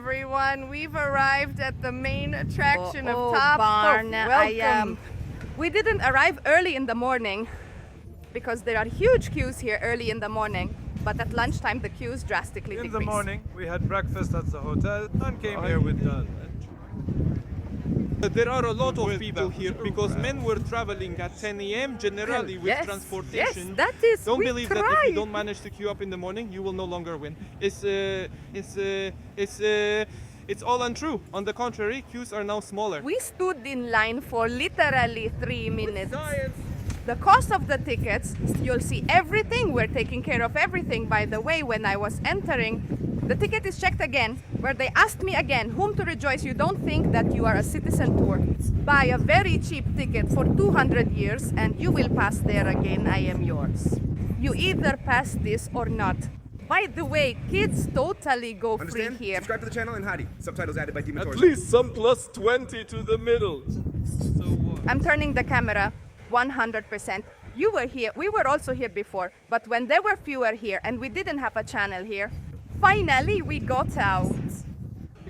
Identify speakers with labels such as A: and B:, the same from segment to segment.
A: everyone. We've arrived at the main attraction of
B: Welcome.
A: We didn't arrive early in the morning because there are huge queues here early in the morning, but at lunchtime the queues drastically decrease.
C: In the morning, we had breakfast at the hotel and came here with the lunch.
D: There are a lot of people here because men were traveling at 10 a.m. generally with
A: Yes,
D: transportation.
A: yes, that is.
D: Don't
A: we
D: believe
A: tried.
D: that if you don't manage to queue up in the morning, you will no longer win. It's all untrue. On the contrary, queues are now smaller.
A: We stood in line for literally 3 minutes. The cost of the tickets, you'll see everything. We're taking care of everything. By the way, when I was entering, the ticket is checked again, where they asked me again, whom to rejoice. You don't think that you are a citizen tour. Buy a very cheap ticket for 200 years and you will pass there again. I am yours. You either pass this or not. By the way, kids totally go
E: Understand?
A: free here.
E: Subscribe to the channel and Hadi. Subtitles added by Demon
C: At
E: Torres.
C: least some plus 20 to the middle. So what?
A: I'm turning the camera 100%. You were here, we were also here before, but when there were fewer here and we didn't have a channel here, finally we got out.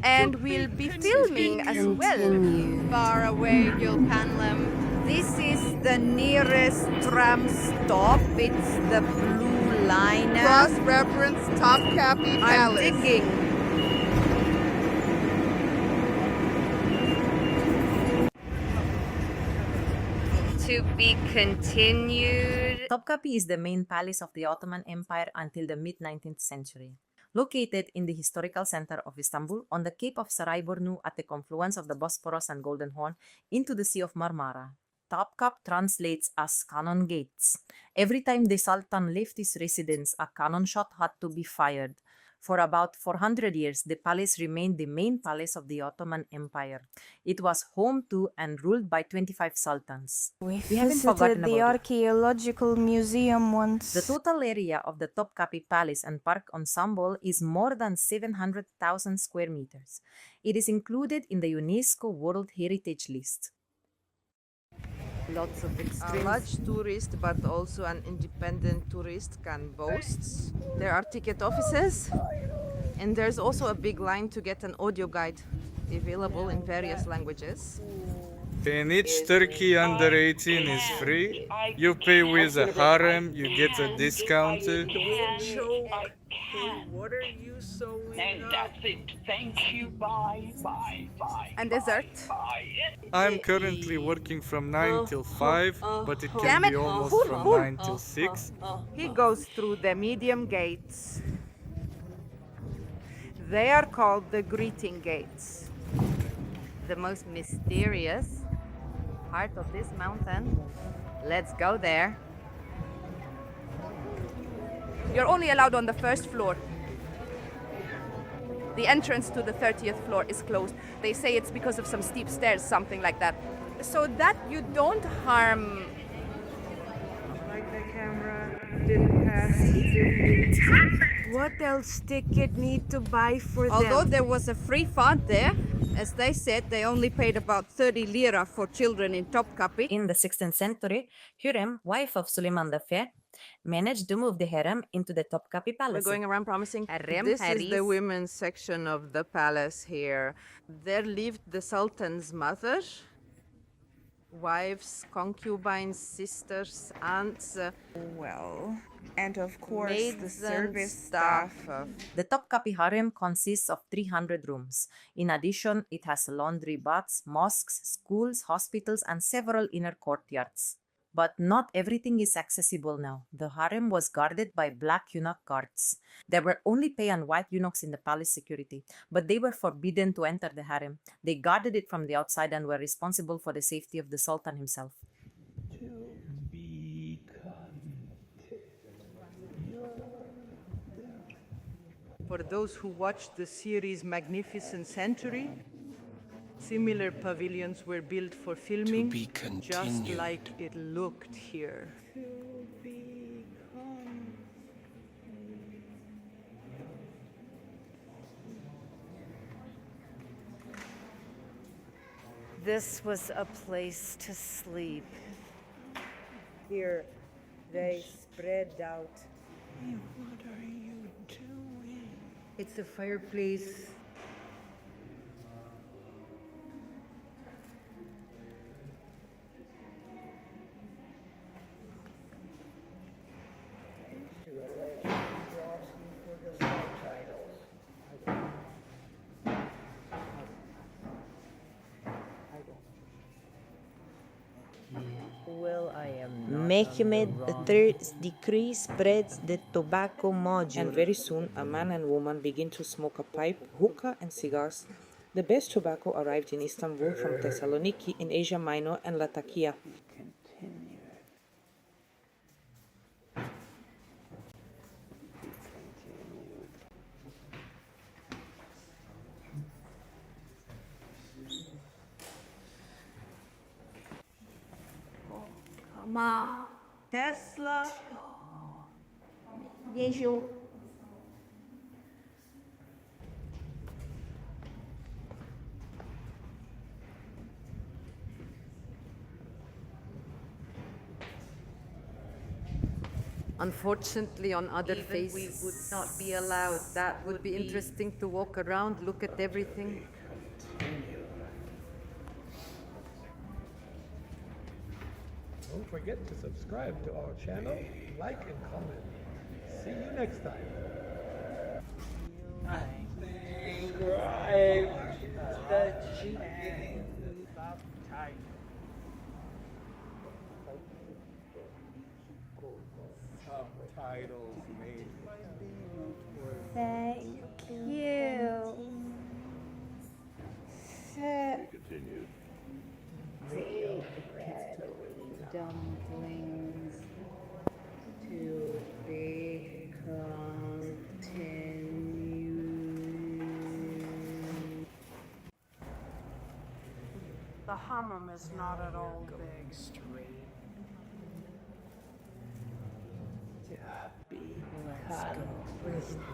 A: And we'll be filming as well.
B: Far away, Gülpanlem. This is the nearest tram stop. It's the blue liner.
A: Cross-reference Topkapi
B: I'm
A: Palace.
B: digging. To be continued.
F: Topkapi is the main palace of the Ottoman Empire until the mid-19th century. Located in the historical center of Istanbul on the Cape of Sarayburnu at the confluence of the Bosporus and Golden Horn into the Sea of Marmara. Topkap translates as cannon gates. Every time the Sultan left his residence, a cannon shot had to be fired. For about 400 years, the palace remained the main palace of the Ottoman Empire. It was home to and ruled by 25 sultans.
G: We
F: haven't forgotten
G: visited the
F: about it.
G: archaeological museum once.
F: The total area of the Topkapi Palace and Park Ensemble is more than 700,000 square meters. It is included in the UNESCO World Heritage List.
B: Lots of
H: A
B: extremes.
H: large tourist, but also an independent tourist can boast. There are ticket offices, and there's also a big line to get an audio guide available in various languages.
C: In each Turkey under 18 is free. You pay with a harem, you get a discount.
H: What are you sewing
I: And that's it. Thank you. Bye.
A: And dessert.
C: I'm currently working from 9 till 5, but it
A: Damn
C: can
A: it.
C: be almost
A: Full,
C: from
A: full.
C: 9 till 6.
H: He goes through the medium gates. They are called the greeting gates.
A: The most mysterious part of this mountain. Let's go there. You're only allowed on the first floor. The entrance to the 30th floor is closed. They say it's because of some steep stairs, something like that. So that you don't harm.
H: Like the camera didn't pass. What else ticket need to buy for
B: Although
H: them?
B: there was a free font there, as they said, they only paid about 30 lira for children in Topkapi.
F: In the 16th century, Harem, wife of Suleiman the Fair, managed to move the harem into the Topkapi
H: We're
F: Palace.
H: going around promising.
A: Harem,
H: This is the
A: Haris.
H: women's section of the palace here. There lived the Sultan's mother, wives, concubines, sisters, aunts,
G: Well, and of course
H: maids,
G: the
H: and
G: service
H: staff.
G: staff.
F: The Topkapi Harem consists of 300 rooms. In addition, it has laundry baths, mosques, schools, hospitals, and several inner courtyards. But not everything is accessible now. The harem was guarded by black eunuch guards. There were only pay and white eunuchs in the palace security, but they were forbidden to enter the harem. They guarded it from the outside and were responsible for the safety of the Sultan himself.
H: For those who watched the series Magnificent Century, similar pavilions were built for filming, just like it looked here.
G: This was a place to sleep.
H: Here, they spread out.
G: It's a fireplace.
J: Mehmed III's decree spreads the tobacco module.
F: And very soon, a man and woman begin to smoke a pipe, hookah, and cigars. The best tobacco arrived in Istanbul from Thessaloniki in Asia Minor and Latakia.
B: Tesla.
H: Unfortunately, on other faces,
B: We would not be allowed.
H: that would be interesting to walk around, look at everything.
K: Don't forget to subscribe to our channel, like and comment. See you next time.
D: Subtitles made.
G: Dumplings to be continued.
L: The Harem is not at all big.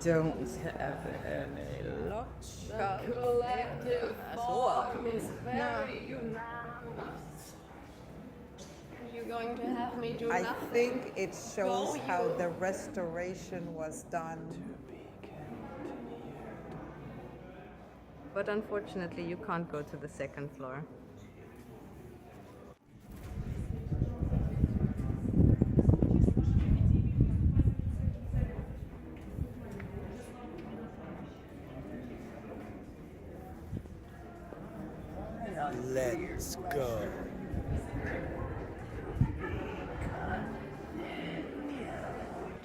G: Don't have any luck. The collective form is very unanimous. Are you going to have me do
M: I
G: nothing?
M: think it shows how the restoration was done.
H: But unfortunately, you can't go to the second floor.
K: Let's go.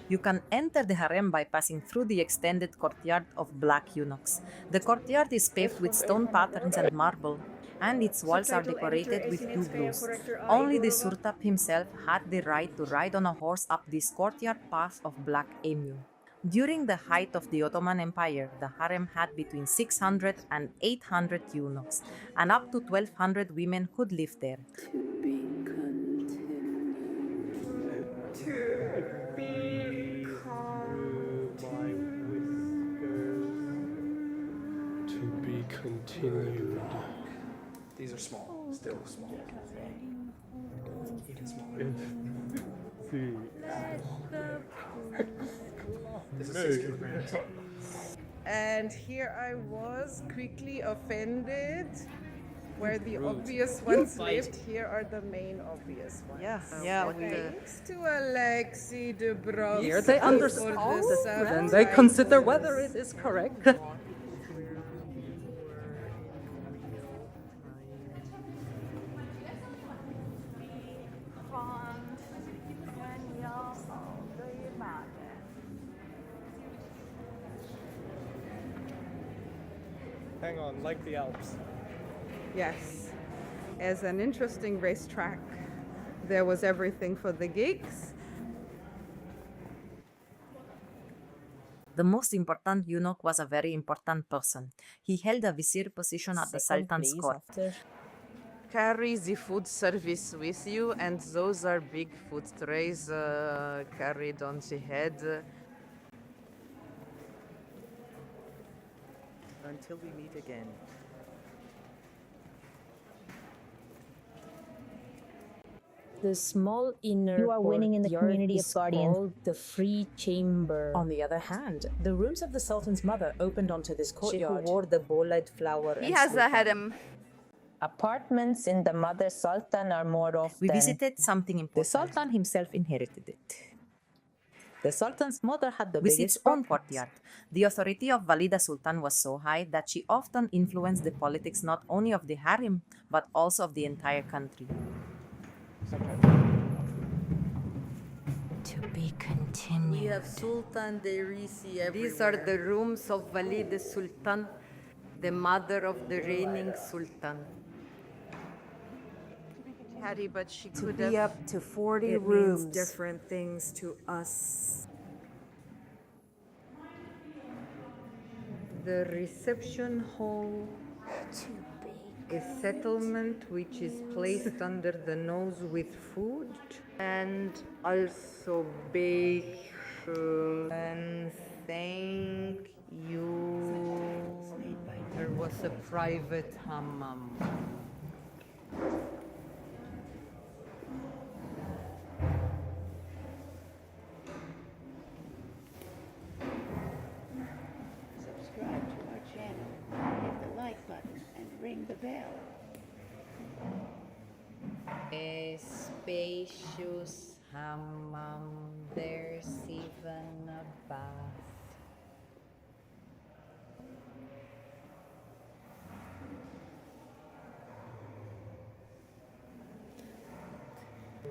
F: You can enter the harem by passing through the extended courtyard of black eunuchs. The courtyard is paved with stone patterns and marble, and its walls are decorated with dubloos. Only the Surtap himself had the right to ride on a horse up this courtyard path of black emu. During the height of the Ottoman Empire, the harem had between 600 and 800 eunuchs, and up to 1,200 women could live there.
K: To be continued.
E: These are small, still small. Even smaller.
K: See.
E: This is 6 kilograms.
M: And here I was quickly offended. Where the obvious ones lived, here are the main obvious ones.
H: Yeah.
M: Thanks to Alexei Dubrovsky.
L: Here they understand, and they consider whether it is correct.
D: Hang on, like the Alps.
H: Yes. As an interesting racetrack, there was everything for the geeks.
F: The most important eunuch was a very important person. He held a vizier position at the Sultan's court.
H: Carry the food service with you, and those are big food trays carried on the head.
J: Until we meet again.
N: The small inner community of guardians called the free chamber.
F: On the other hand, the rooms of the Sultan's mother opened onto this
J: She
F: courtyard.
J: who wore the bolide flower.
A: He has a harem.
N: Apartments in the mother sultan are more often.
F: We visited something
J: The
F: important.
J: Sultan himself inherited it. The Sultan's mother had the
F: With
J: biggest
F: its own
J: apartments.
F: courtyard. The authority of Valida Sultan was so high that she often influenced the politics not only of the harem, but also of the entire country.
B: To be continued.
L: We have Sultan Derisi everywhere.
B: These are the rooms of Walid Sultan, the mother of the reigning sultan.
H: Hattie, but she
B: To
H: could
B: be
H: have.
B: up to 40
L: It
B: rooms.
L: means different things to us.
B: The reception hall, a settlement which is placed under the nose with food, and also bathroom. And thank you. There was a private hammam.
G: Subscribe to our channel, hit the like button, and ring the bell.
B: A spacious hammam, there's even a bath.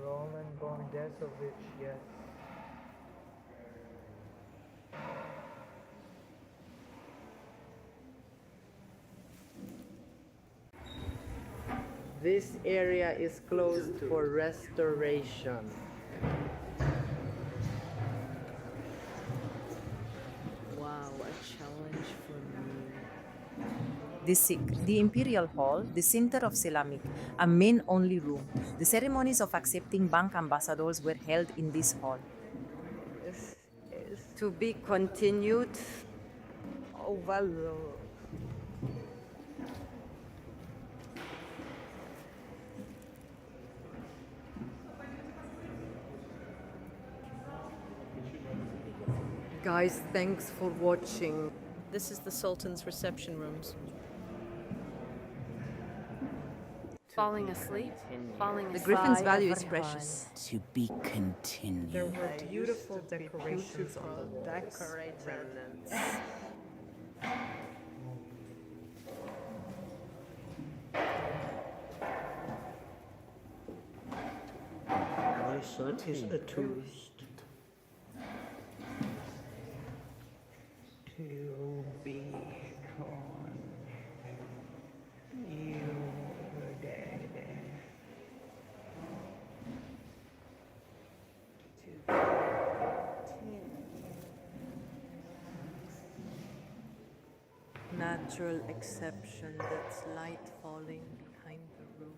K: Roman Bondesovich, yes.
B: This area is closed for restoration. Wow, a challenge for me.
F: The Imperial Hall, the center of Selamik, a main only room. The ceremonies of accepting bank ambassadors were held in this hall.
B: To be continued. Oh, well. Guys, thanks for watching.
O: This is the Sultan's reception rooms.
A: Falling asleep, falling asleep.
H: The griffin's value is precious.
I: To be continued.
B: There were beautiful decorations on the decorated remnants.
J: My son is a tourist. To be gone. You were dead.
B: Natural exception, that's light falling behind the roof.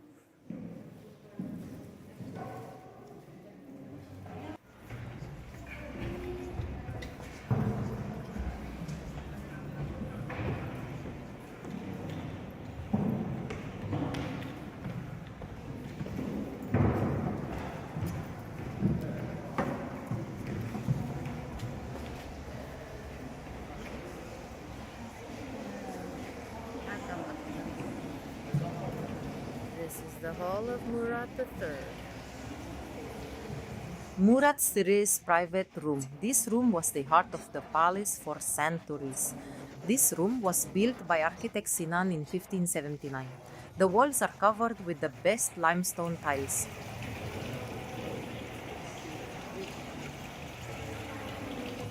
A: This is the hall of Murat III.
F: Murat III's private room. This room was the heart of the palace for centuries. This room was built by architect Sinan in 1579. The walls are covered with the best limestone tiles.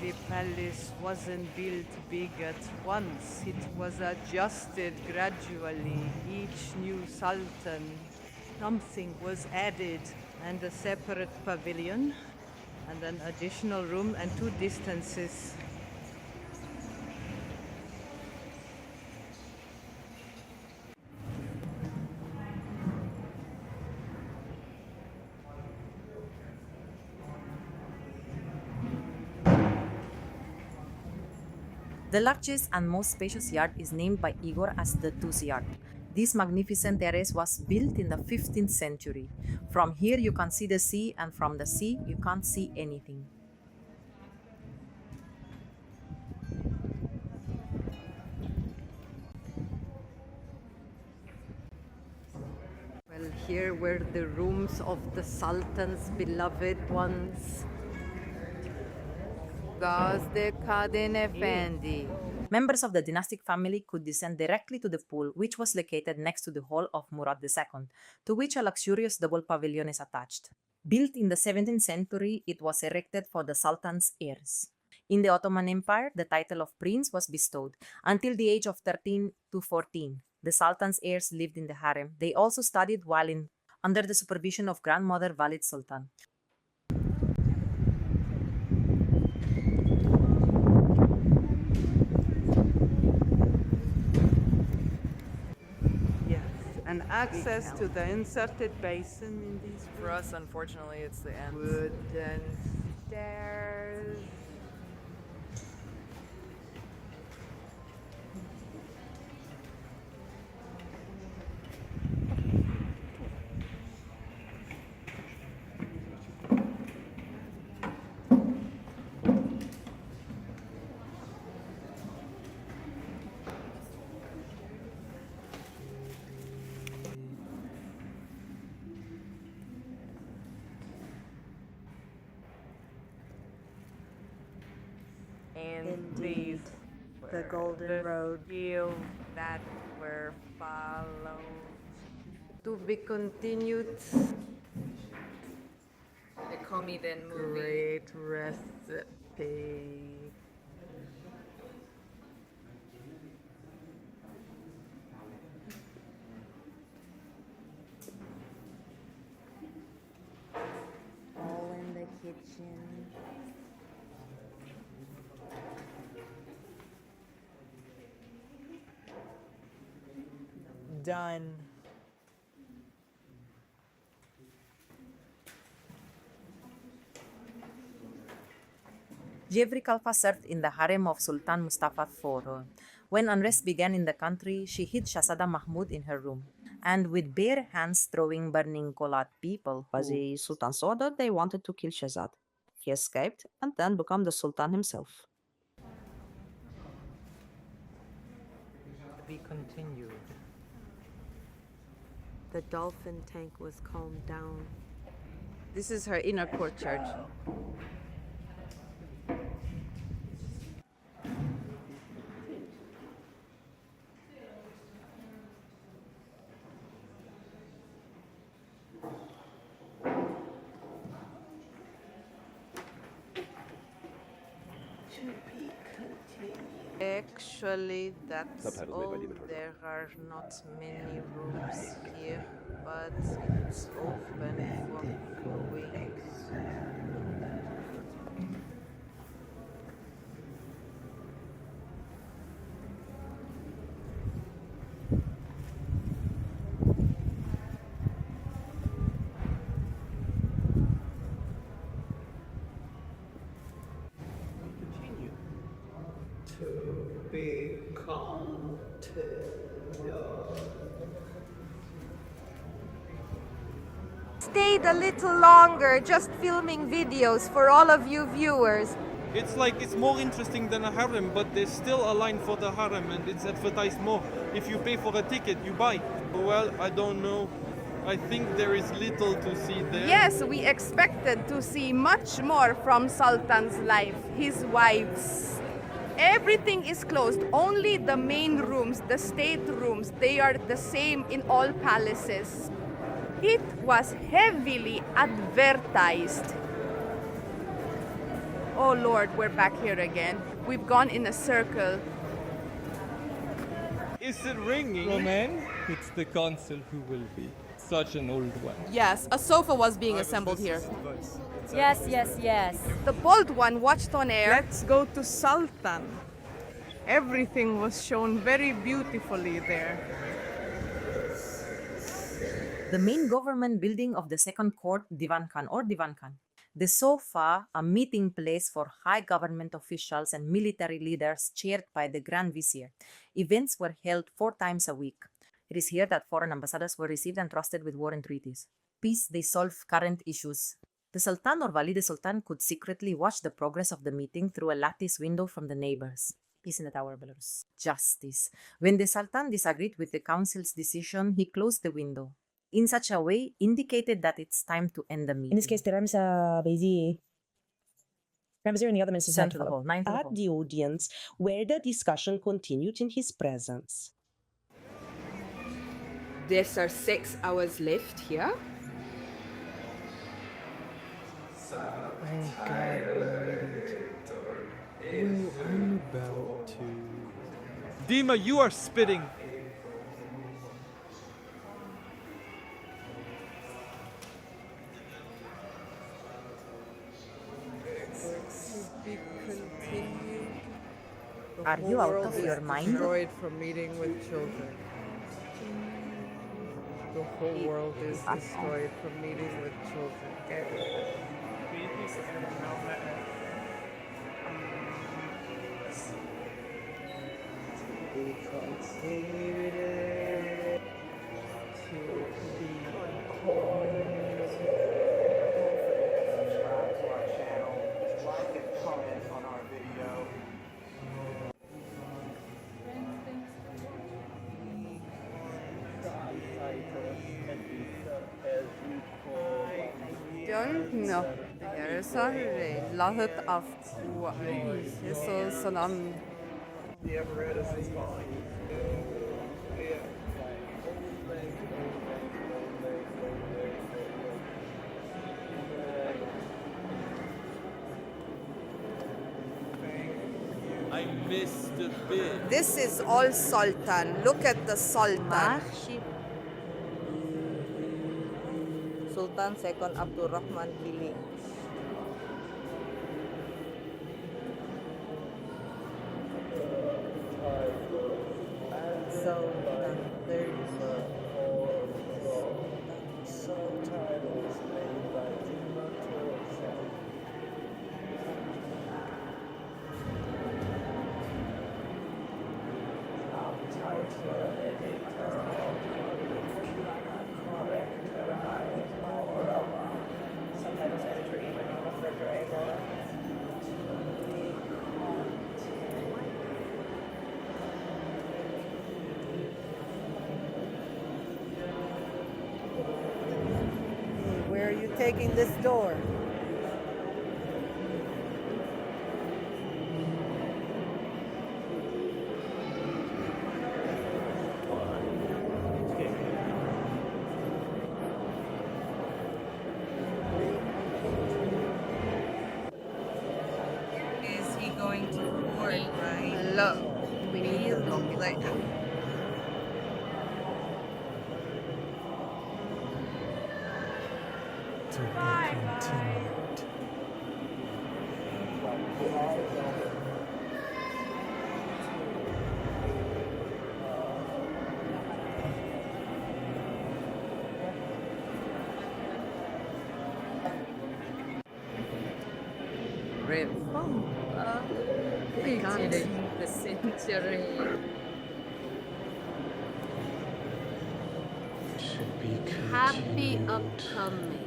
H: The palace wasn't built big at once. It was adjusted gradually. Each new sultan, something was added, and a separate pavilion, and an additional room, and 2 distances.
F: The largest and most spacious yard is named by Igor as the Tuz Yard. This magnificent terrace was built in the 15th century. From here you can see the sea, and from the sea you can't see anything.
B: Well, here were the rooms of the Sultan's beloved ones. Gazde Kaden Efendi.
F: Members of the dynastic family could descend directly to the pool, which was located next to the hall of Murad II, to which a luxurious double pavilion is attached. Built in the 17th century, it was erected for the Sultan's heirs. In the Ottoman Empire, the title of prince was bestowed. Until the age of 13 to 14, the Sultan's heirs lived in the harem. They also studied while under the supervision of grandmother Walid Sultan.
B: And access to the inserted basin in these
L: For us, unfortunately, it's the end.
B: wooden stairs.
H: And these the golden road
B: Fields that were followed. To be continued.
L: The Comedian movie.
B: Great recipe.
H: all in the kitchen.
L: Done.
F: Jevri Kalfa served in the harem of Sultan Mustafa IV. When unrest began in the country, she hid Shahzada Mahmud in her room, and with bare hands throwing burning coal at people.
P: By the Sultan's order, they wanted to kill Shahzad. He escaped and then became the Sultan himself.
B: To be continued.
H: The dolphin tank was calmed down.
B: This is her inner courtyard. Actually, that's all. There are not many rooms here, but it's open for viewing.
H: Stayed a little longer just filming videos for all of you viewers.
D: It's like it's more interesting than a harem, but there's still a line for the harem and it's advertised more. If you pay for a ticket, you buy. Well, I don't know. I think there is little to see there.
A: Yes, we expected to see much more from Sultan's life, his wives. Everything is closed. Only the main rooms, the state rooms, they are the same in all palaces. It was heavily advertised. Oh Lord, we're back here again. We've gone in a circle.
D: Is it ringing?
Q: Romain, it's the consul who will be. Such an old one.
R: Yes, a sofa was being assembled here.
N: Yes, yes, yes.
A: The bald one watched on air.
M: Let's go to Sultan. Everything was shown very beautifully there.
F: The main government building of the second court, Divan Khan or Divan Khan. The sofa, a meeting place for high government officials and military leaders chaired by the Grand Vizier. Events were held 4 times a week. It is here that foreign ambassadors were received and trusted with war entreaties. Peace, they solve current issues. The Sultan or Walid Sultan could secretly watch the progress of the meeting through a lattice window from the neighbors. Peace in the Tower, Belarus. Justice. When the Sultan disagreed with the council's decision, he closed the window. In such a way, indicated that it's time to end the meeting.
N: In this case, tira sa Beijing. Ramsey and the other ministers
F: Seventh level, ninth
S: at
F: level.
S: the audience where the discussion continued in his presence.
H: There's are 6 hours left here.
D: Thank God we made it. Well, I'm about to. Dima, you are spitting.
F: Are you out of your mind?
M: Destroyed from meeting with children. The whole world is destroyed from meeting with children.
A: Don't know. There's a lot of whistles and
K: The apparatus is falling.
D: I missed a bit.
H: This is all Sultan. Look at the Sultan.
B: Sultan II Abdul Rahman Kili. Sultan III.
S: Where are you taking this door?
B: Is he going to board, right?
H: Look, we need to look like
C: To be continued.
G: The century.
C: Should be continued.
G: Happy upcoming.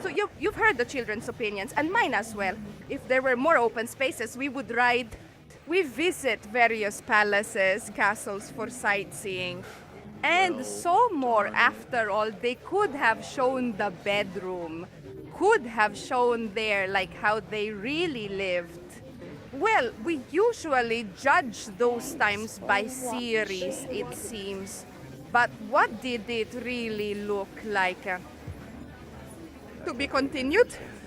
A: So you've heard the children's opinions, and mine as well. If there were more open spaces, we would ride. We visit various palaces, castles for sightseeing, and so more. After all, they could have shown the bedroom, could have shown there like how they really lived. Well, we usually judge those times by series, it seems. But what did it really look like? To be continued?